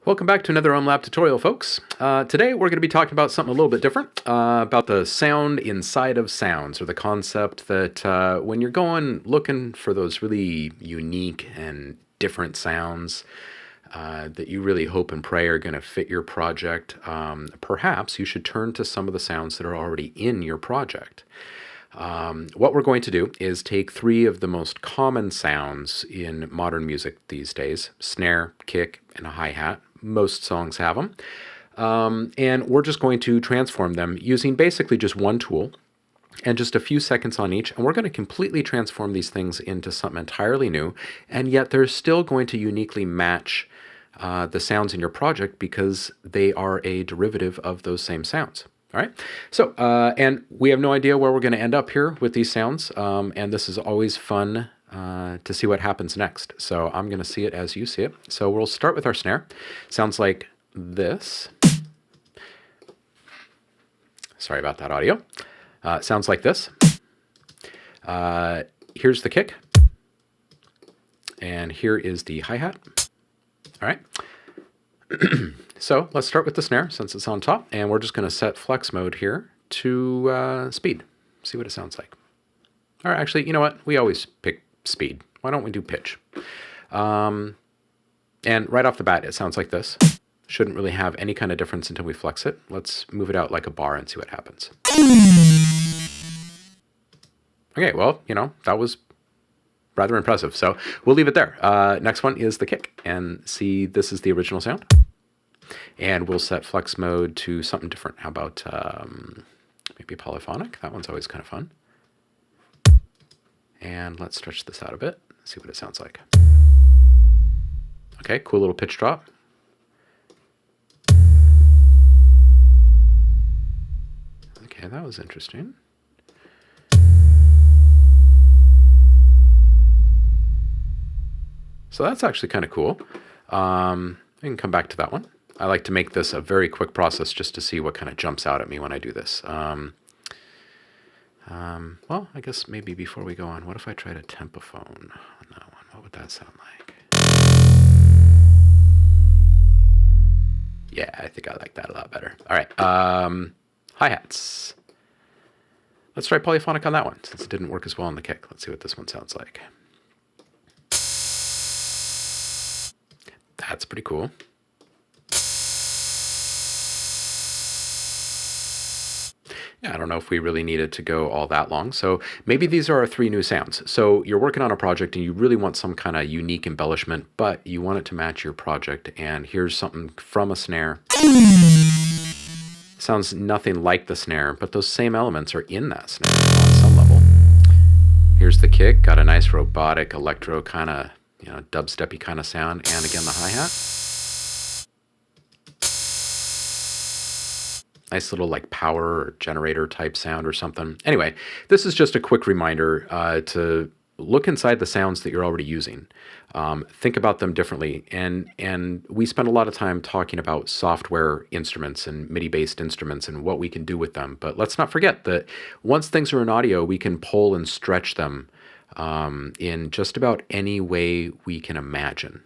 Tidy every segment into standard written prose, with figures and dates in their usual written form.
Welcome back to another Lab tutorial, folks. Today we're going to be talking about something a little bit different, about the sound inside of sounds, or the concept that when you're looking for those really unique and different sounds that you really hope and pray are going to fit your project, perhaps you should turn to some of the sounds that are already in your project. What we're going to do is take three of the most common sounds in modern music these days: snare, kick, and a hi-hat. Most songs have them. And we're just going to transform them using basically just one tool and just a few seconds on each. And we're going to completely transform these things into something entirely new. And yet they're still going to uniquely match the sounds in your project because they are a derivative of those same sounds. All right. So, and we have no idea where we're going to end up here with these sounds. And this is always fun to see what happens next. So I'm going to see it as you see it. So we'll start with our snare. Sounds like this. Sorry about that audio. Sounds like this. Here's the kick. And here is the hi-hat. All right. So let's start with the snare since it's on top, and we're just going to set flex mode here to speed. See what it sounds like. All right, actually, you know what? We always pick speed. Why don't we do pitch? And right off the bat, it sounds like this. Shouldn't really have any kind of difference until we flex it. Let's move it out like a bar and see what happens. Okay, well, that was rather impressive. So we'll leave it there. Next one is the kick, and see, this is the original sound. And we'll set flex mode to something different. How about maybe polyphonic? That one's always kind of fun. And let's stretch this out a bit, see what it sounds like. Okay, cool little pitch drop. Okay, that was interesting. So that's actually kind of cool. We can come back to that one. I like to make this a very quick process just to see what kind of jumps out at me when I do this. Well, I guess maybe before we go on, what if I tried a tempophone on that one? What would that sound like? Yeah, I think I like that a lot better. All right, hi-hats. Let's try polyphonic on that one since it didn't work as well on the kick. Let's see what this one sounds like. That's pretty cool. Yeah, I don't know if we really needed to go all that long. So maybe these are our three new sounds. So you're working on a project and you really want some kind of unique embellishment, but you want it to match your project. And here's something from a snare. Sounds nothing like the snare, but those same elements are in that snare on some level. Here's the kick, got a nice robotic electro kind of, dubsteppy kind of sound. And again, the hi-hat. Nice little like power or generator type sound or something. Anyway, this is just a quick reminder to look inside the sounds that you're already using. Think about them differently. And we spend a lot of time talking about software instruments and MIDI-based instruments and what we can do with them. But let's not forget that once things are in audio, we can pull and stretch them in just about any way we can imagine.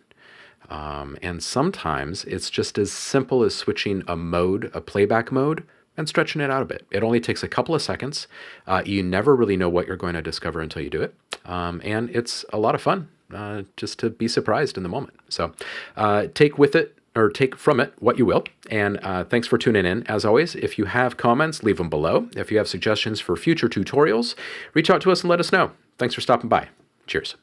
And sometimes it's just as simple as switching a playback mode, and stretching it out a bit. It only takes a couple of seconds. You never really know what you're going to discover until you do it. And it's a lot of fun just to be surprised in the moment. So take from it what you will. And thanks for tuning in. As always, if you have comments, leave them below. If you have suggestions for future tutorials, reach out to us and let us know. Thanks for stopping by. Cheers.